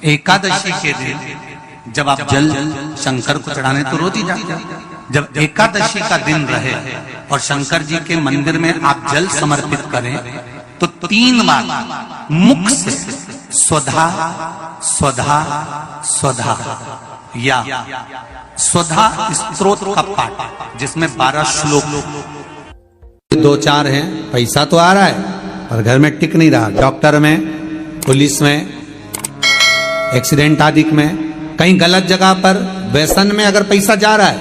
एकादशी के दिन जब आप जल शंकर को चढ़ाने तो रोज ही जाते हैं। जब एकादशी का दिन रहे और शंकर जी के मंदिर में आप जल समर्पित करें तो 3 बार मुख से स्वधा स्वधा स्वधा या स्वधा स्तोत्र का पाठ, जिसमें 12 श्लोक 2-4 हैं। पैसा तो आ रहा है पर घर में टिक नहीं रहा। डॉक्टर में, पुलिस में, एक्सीडेंट आदि में, कहीं गलत जगह पर, व्यसन में अगर पैसा जा रहा है,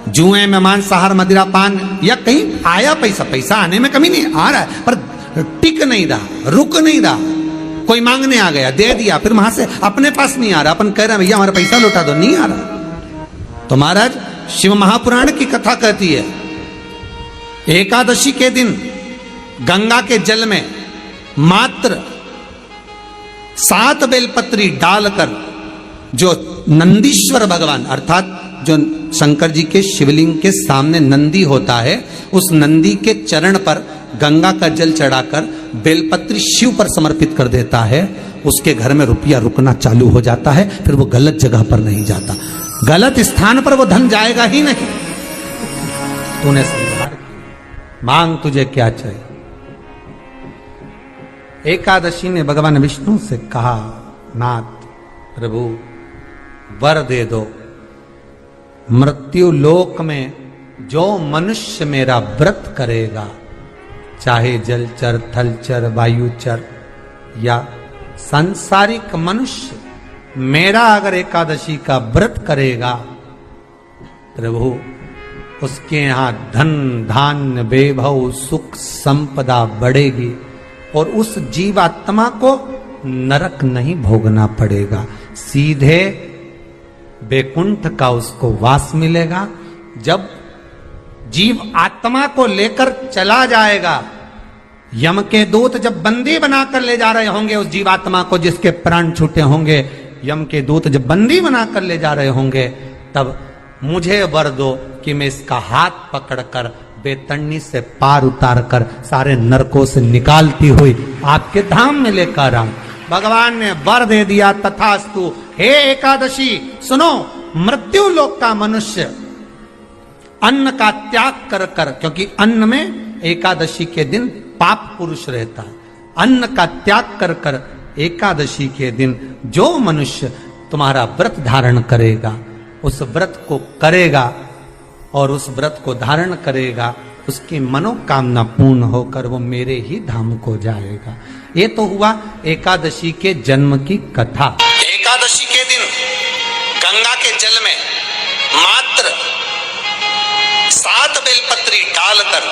जुए में, मांसाहार, मदिरा पान, या कहीं आया पैसा आने में कमी नहीं, आ रहा है पर टिक नहीं रहा, रुक नहीं रहा। कोई मांगने आ गया, दे दिया, फिर वहां से अपने पास नहीं आ रहा, अपन कह रहे हैं भैया हमारा पैसा लौटा दो, नहीं आ रहा। तो महाराज शिव महापुराण की कथा कहती है एकादशी के दिन गंगा के जल में मात्र 7 बेलपत्री डालकर जो नंदीश्वर भगवान अर्थात जो शंकर जी के शिवलिंग के सामने नंदी होता है, उस नंदी के चरण पर गंगा का जल चढ़ाकर बेलपत्री शिव पर समर्पित कर देता है, उसके घर में रुपया रुकना चालू हो जाता है। फिर वो गलत जगह पर नहीं जाता, गलत स्थान पर वो धन जाएगा ही नहीं। तूने समझा, मांग तुझे क्या चाहिए। एकादशी ने भगवान विष्णु से कहा, नाथ प्रभु वर दे दो, मृत्यु लोक में जो मनुष्य मेरा व्रत करेगा, चाहे जलचर, थलचर, वायुचर या सांसारिक मनुष्य, मेरा अगर एकादशी का व्रत करेगा, प्रभु उसके यहां धन धान्य वैभव सुख संपदा बढ़ेगी और उस जीवात्मा को नरक नहीं भोगना पड़ेगा, सीधे बैकुंठ का उसको वास मिलेगा। जब जीव आत्मा को लेकर चला जाएगा, यम के दूत जब बंदी बनाकर ले जा रहे होंगे उस जीवात्मा को, जिसके प्राण छूटे होंगे, यम के दूत जब बंदी बनाकर ले जा रहे होंगे, तब मुझे वर दो कि मैं इसका हाथ पकड़कर बेतन्नी से पार उतार कर सारे नरकों से निकालती हुई आपके धाम में लेकर आऊं। भगवान ने वर दे दिया, तथास्तु। हे एकादशी सुनो, मृत्यु लोक का मनुष्य अन्न का त्याग कर कर, क्योंकि अन्न में एकादशी के दिन पाप पुरुष रहता है, अन्न का त्याग कर कर एकादशी के दिन जो मनुष्य तुम्हारा व्रत धारण करेगा, उस व्रत को करेगा और उस व्रत को धारण करेगा, उसकी मनोकामना पूर्ण होकर वो मेरे ही धाम को जाएगा। ये तो हुआ एकादशी के जन्म की कथा। एकादशी के दिन गंगा के जल में मात्र 7 बेलपत्री डालकर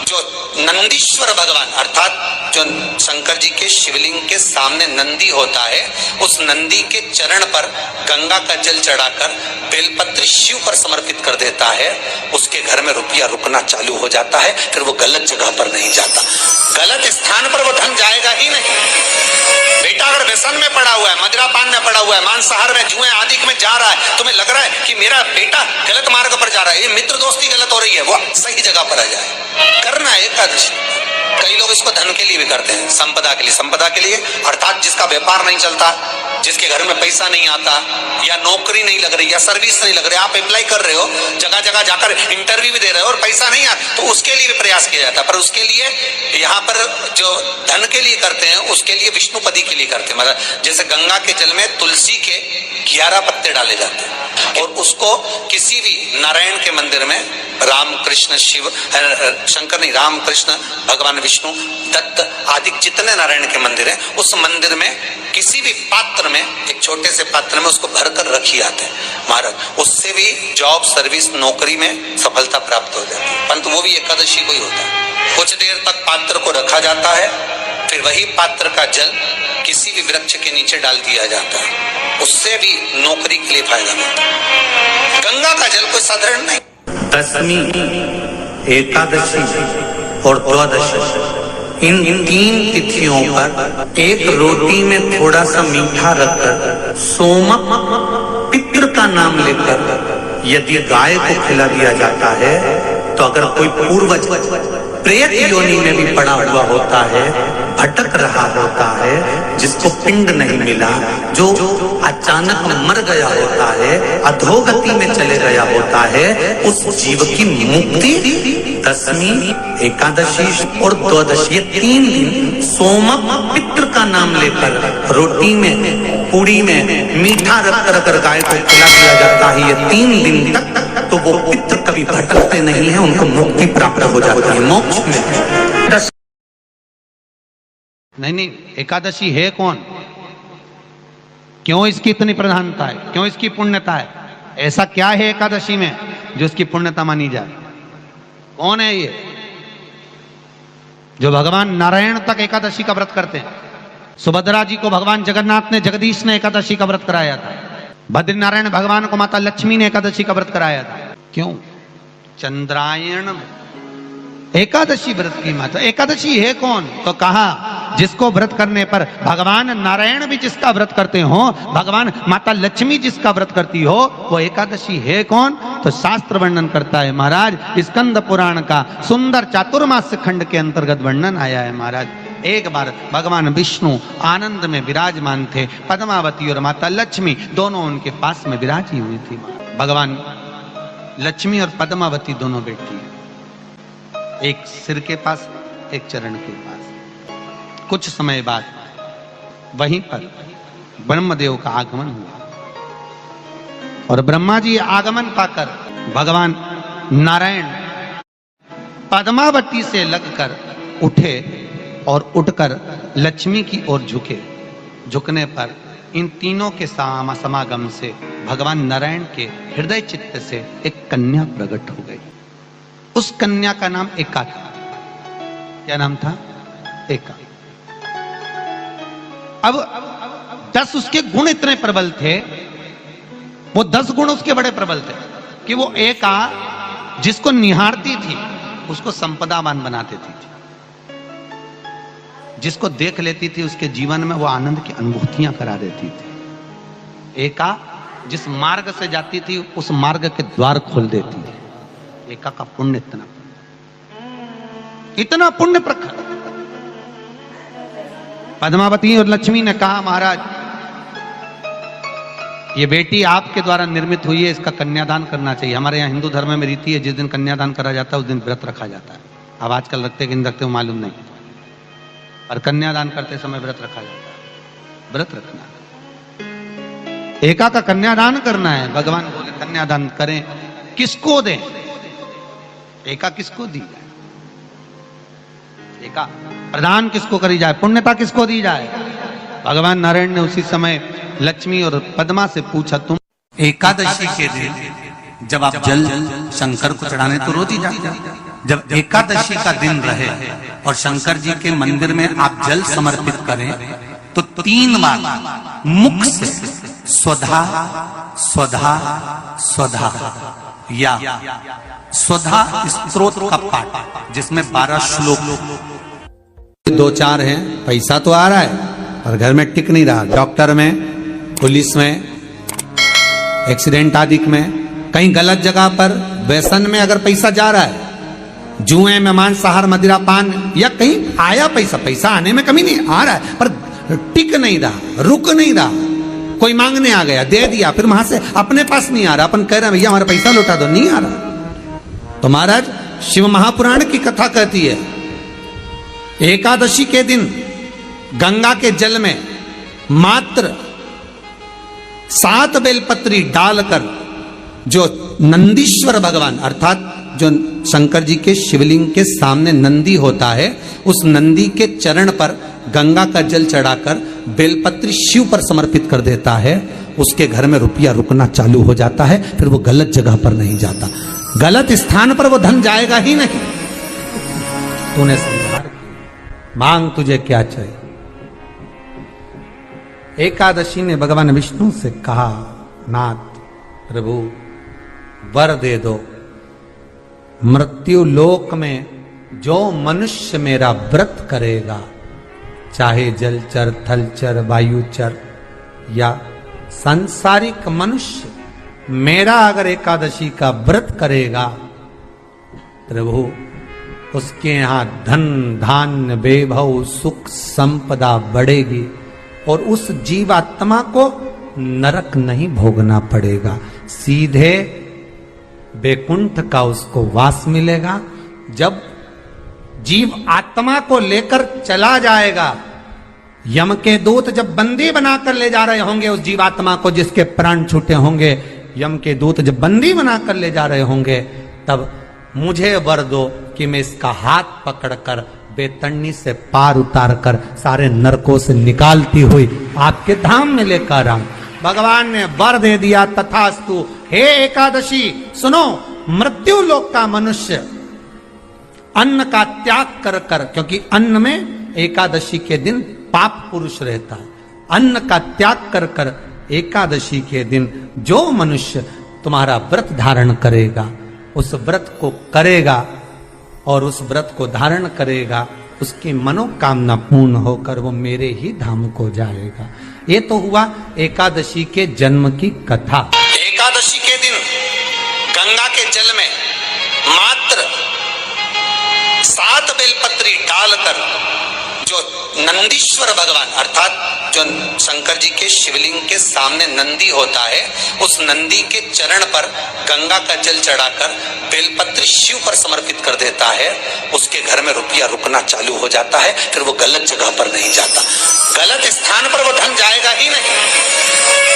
जो नंदीश्वर भगवान अर्थात जो शंकर जी के शिवलिंग के सामने नंदी होता है, उस नंदी के चरण पर गंगा का जल चढ़ाकर बेलपत्री शिव पर समर्पित कर देता है, उसके घर में रुपया रुकना चालू हो जाता है। फिर वो गलत जगह पर नहीं जाता, गलत स्थान पर वो धन जाएगा ही नहीं। बेटा अगर व्यसन में पड़ा हुआ है, मदिरा पान में पड़ा हुआ है, मांसाहार में, जुए आदि में जा रहा है, तुम्हें लग रहा है कि मेरा बेटा गलत मार्ग पर जा रहा है, ये मित्र दोस्ती गलत हो रही है, वो सही जगह पर आ जाए। करना है एकादशी। कई लोग इसको धन के लिए भी करते हैं, संपदा के लिए। संपदा के लिए अर्थात जिसका व्यापार नहीं चलता, जिसके घर में पैसा नहीं आता, या नौकरी नहीं लग रही, या सर्विस नहीं लग रही, आप अप्लाई कर रहे हो, जगह जगह जाकर इंटरव्यू भी दे रहे हो और पैसा नहीं आता, तो उसके लिए भी प्रयास किया जाता है। पर उसके लिए यहाँ पर जो धन के लिए करते हैं, उसके लिए विष्णुपदी के लिए करते हैं। मतलब जैसे गंगा के जल में तुलसी के 11 पत्ते डाले जाते हैं और उसको किसी भी नारायण के मंदिर में, राम कृष्ण शिव शंकर नहीं, राम कृष्ण भगवान विष्णु दत्त आदि जितने नारायण के मंदिर हैं, उस मंदिर में किसी भी पात्र में, एक छोटे से पात्र में उसको भरकर रखी आते हैं महाराज। उससे भी जॉब, सर्विस, नौकरी में सफलता प्राप्त हो जाती है। परंतु वो भी एकादशी को ही होता है। कुछ देर तक पात्र को रखा जाता है, फिर वही पात्र का जल किसी भी वृक्ष के नीचे डाल दिया जाता है, उससे भी नौकरी के लिए फायदा मिलता है। गंगा का जल कोई साधारण नहीं। दशमी, एकादशी और द्वादशी, इन 3 तिथियों पर एक रोटी में थोड़ा सा मीठा रखकर सोमक पितृ का नाम लेकर यदि गाय को खिला दिया जाता है, तो अगर कोई पूर्वज प्रेत योनि में भी पड़ा हुआ होता है, भटक रहा होता है, जिसको पिंड नहीं मिला, जो अचानक मर गया होता है, अधोगति में चले गया होता है, उस जीव की मुक्ति दशमी, एकादशी और द्वादशी, ये 3 दिन सोमक पितृ का नाम लेकर रोटी में, पूड़ी में मीठा रखकर अगर गाय को खिला दिया जाता है ये 3 दिन तक, तो वो पितृ कभी भटकते नहीं है, उनको मुक्ति प्राप्त हो जाती है, मोक्ष में। नहीं, एकादशी है कौन, क्यों इसकी इतनी प्रधानता है, क्यों इसकी पुण्यता है, ऐसा क्या है एकादशी में जो इसकी पुण्यता मानी जाए? कौन है ये जो भगवान नारायण तक एकादशी का व्रत करते हैं? सुभद्रा जी को भगवान जगन्नाथ ने, जगदीश ने एकादशी का व्रत कराया था। बद्रीनारायण भगवान को माता लक्ष्मी ने एकादशी का व्रत कराया था। क्यों? चंद्रायण एकादशी व्रत की माता। एकादशी है कौन? तो कहा जिसको व्रत करने पर भगवान नारायण भी जिसका व्रत करते हो, भगवान माता लक्ष्मी जिसका व्रत करती हो, वो एकादशी है कौन? तो शास्त्र वर्णन करता है महाराज, स्कंद पुराण का सुंदर चातुर्मास्य खंड के अंतर्गत वर्णन आया है महाराज। एक बार भगवान विष्णु आनंद में विराजमान थे, पद्मावती और माता लक्ष्मी दोनों उनके पास में विराजी हुई थी। भगवान लक्ष्मी और पद्मावती दोनों बैठी, एक सिर के पास, एक चरण के पास। कुछ समय बाद वहीं पर ब्रह्मदेव का आगमन हुआ और ब्रह्मा जी आगमन पाकर भगवान नारायण पद्मावती से लगकर उठे और उठकर लक्ष्मी की ओर झुके। झुकने पर इन तीनों के समागम से भगवान नारायण के हृदय चित्त से एक कन्या प्रकट हो गई। उस कन्या का नाम एका था। क्या नाम था? एका। अब 10 उसके गुण इतने प्रबल थे, वो 10 गुण उसके बड़े प्रबल थे कि वो एका जिसको निहारती थी उसको संपदावान बना देती थी, जिसको देख लेती थी उसके जीवन में वो आनंद की अनुभूतियां करा देती थी। एका जिस मार्ग से जाती थी उस मार्ग के द्वार खोल देती थी। एका का पुण्य इतना पुण्य प्रखर। पद्मावती और लक्ष्मी ने कहा महाराज ये बेटी आपके द्वारा निर्मित हुई है, इसका कन्यादान करना चाहिए। हमारे यहाँ हिंदू धर्म में रीति है, जिस दिन कन्यादान करा जाता है उस दिन व्रत रखा जाता है। अब आजकल रखते कि नहीं रखते मालूम नहीं, और कन्यादान करते समय व्रत रखा जाता है। व्रत रखना, एका का कन्यादान करना है। भगवान बोले कन्यादान करें, किसको दें? एका किसको दी जाए? एका प्रदान किसको करी जाए? पुण्यता किसको दी जाए? भगवान नारायण ने उसी समय लक्ष्मी और पद्मा से पूछा, तुम एकादशी के दिन जब आप जल शंकर को चढ़ाने तो रोज ही जाते हैं, जब एकादशी का दिन रहे और शंकर जी के मंदिर में आप जल समर्पित करें तो 3 बार मुख से स्वधा स्वधा स्वधा या स्वधा स्तोत्र का पाठ, जिसमें 12 श्लोक। 2-4 हैं, पैसा तो आ रहा है और घर में टिक नहीं रहा। डॉक्टर में, पुलिस में, एक्सीडेंट आदि में, कहीं गलत जगह पर, व्यसन में अगर पैसा जा रहा है, जुए में, मांसाहार, मदिरा पान, या कहीं आया पैसा, पैसा आने में कमी नहीं, आ रहा है पर टिक नहीं रहा, रुक नहीं रहा। कोई मांगने आ गया, दे दिया, फिर वहां से अपने पास नहीं आ रहा, अपन कह रहे हैं भैया हमारा पैसा लौटा दो, नहीं आ रहा। तो महाराज शिव महापुराण की कथा कहती है एकादशी के दिन गंगा के जल में मात्र 7 बेलपत्री डालकर जो नंदीश्वर भगवान अर्थात जो शंकर जी के शिवलिंग के सामने नंदी होता है, उस नंदी के चरण पर गंगा का जल चढ़ाकर बेलपत्री शिव पर समर्पित कर देता है, उसके घर में रुपया रुकना चालू हो जाता है। फिर वो गलत जगह पर नहीं जाता, गलत स्थान पर वो धन जाएगा ही नहीं। तूने संसार मांग तुझे क्या चाहिए? एकादशी ने भगवान विष्णु से कहा, नाथ प्रभु वर दे दो, मृत्यु लोक में जो मनुष्य मेरा व्रत करेगा, चाहे जलचर, थलचर, वायुचर या सांसारिक मनुष्य, मेरा अगर एकादशी का व्रत करेगा, प्रभु उसके यहाँ धन धान्य वैभव सुख संपदा बढ़ेगी और उस जीवात्मा को नरक नहीं भोगना पड़ेगा, सीधे वैकुंठ का उसको वास मिलेगा। जब जीव आत्मा को लेकर चला जाएगा, यम के दूत जब बंदी बनाकर ले जा रहे होंगे उस जीवात्मा को जिसके प्राण छूटे होंगे, यम के दूत जब बंदी बनाकर ले जा रहे होंगे, तब मुझे वर दो कि मैं इसका हाथ पकड़कर बेतन्नी से पार उतार कर सारे नरकों से निकालती हुई आपके धाम में लेकर आऊं। भगवान ने वर दे दिया, तथास्तु। हे एकादशी सुनो, मृत्यु लोक का मनुष्य अन्न का त्याग कर कर, क्योंकि अन्न में एकादशी के दिन पाप पुरुष रहता है, अन्न का त्याग कर कर एकादशी के दिन जो मनुष्य तुम्हारा व्रत धारण करेगा, उस व्रत को करेगा और उस व्रत को धारण करेगा, उसकी मनोकामना पूर्ण होकर वो मेरे ही धाम को जाएगा। ये तो हुआ एकादशी के जन्म की कथा। एकादशी के दिन गंगा के जल में मात्र 7 बेलपत्री डालकर जो नंदीश्वर भगवान अर्थात जो शंकर जी के शिवलिंग के सामने नंदी होता है, उस नंदी के चरण पर गंगा का जल चढ़ाकर बेलपत्री शिव पर समर्पित कर देता है, उसके घर में रुपया रुकना चालू हो जाता है। फिर वो गलत जगह पर नहीं जाता, गलत स्थान पर वो धन जाएगा ही नहीं।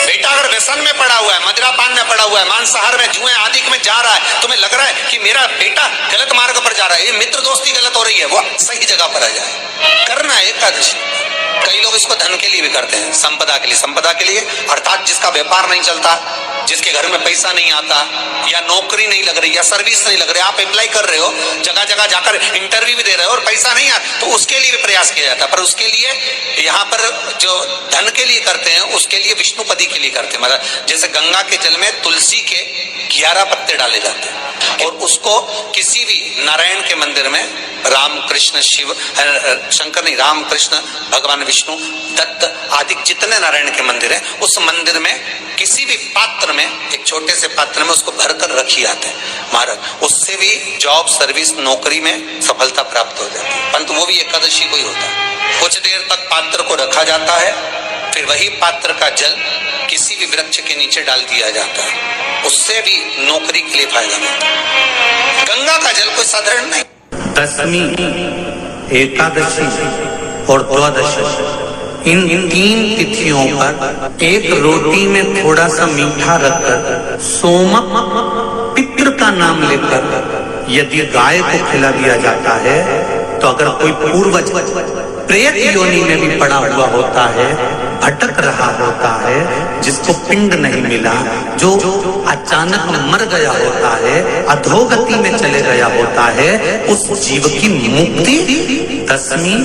बेटा अगर व्यसन में पड़ा हुआ है, मदिरापान में पड़ा हुआ है, मांसाहार में, जुए आदि में जा रहा है, तुम्हें लग रहा है कि मेरा बेटा गलत मार्ग पर जा रहा है, ये मित्र दोस्ती गलत हो रही है, वो सही जगह पर आ जाए। करना है एकादशी। कई लोग इसको धन के लिए भी करते हैं, संपदा के लिए। संपदा के लिए अर्थात जिसका व्यापार नहीं चलता, जिसके घर में पैसा नहीं आता, या नौकरी नहीं लग रही, या सर्विस नहीं लग रही, आप अप्लाई कर रहे हो, जगह जगह जाकर इंटरव्यू भी दे रहे हो और पैसा नहीं आता, तो उसके लिए भी प्रयास किया जाता है। पर उसके लिए यहाँ पर जो धन के लिए करते हैं, उसके लिए विष्णुपदी के लिए करते हैं। मतलब जैसे गंगा के जल में तुलसी के 11 पत्ते डाले जाते हैं और उसको किसी भी नारायण के मंदिर में, राम कृष्ण शिव शंकर नहीं, राम कृष्ण भगवान विष्णु दत्त आदि जितने नारायण के मंदिर है, उस मंदिर में किसी भी पात्र में, एक छोटे से पात्र में उसको भरकर रखी आते हैं महाराज। उससे भी जॉब सर्विस नौकरी में सफलता प्राप्त हो जाती है। परंतु वो भी एकादशी को ही होता है। कुछ देर तक पात्र को रखा जाता है, फिर वही पात्र का जल किसी भी वृक्ष के नीचे डाल दिया जाता है, उससे भी नौकरी के लिए फायदा मिलता है। गंगा का जल कोई साधारण नहीं। दशमी, एकादशी और द्वादशी, इन 3 तिथियों पर एक रोटी में थोड़ा सा मीठा रखकर सोमक पितृ का नाम लेकर यदि गाय को खिला दिया जाता है, तो अगर कोई पूर्वज प्रेत योनि में भी पड़ा हुआ होता है, भटक रहा होता है, जिसको पिंड नहीं मिला, जो अचानक मर गया होता है, अधोगति में चले गया होता है, उस जीव की मुक्ति दशमी,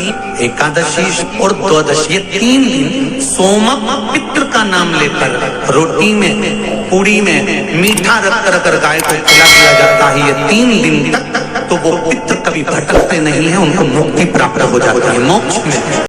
एकादशी और द्वादशी, ये 3 दिन सोमक पितृ का नाम लेकर रोटी में, पूड़ी में मीठा रखकर अगर गाय को खिला दिया जाता है ये 3 दिन तक, तो वो पितृ कभी भटकते नहीं है, उनको मुक्ति प्राप्त हो जाती है, मोक्ष में।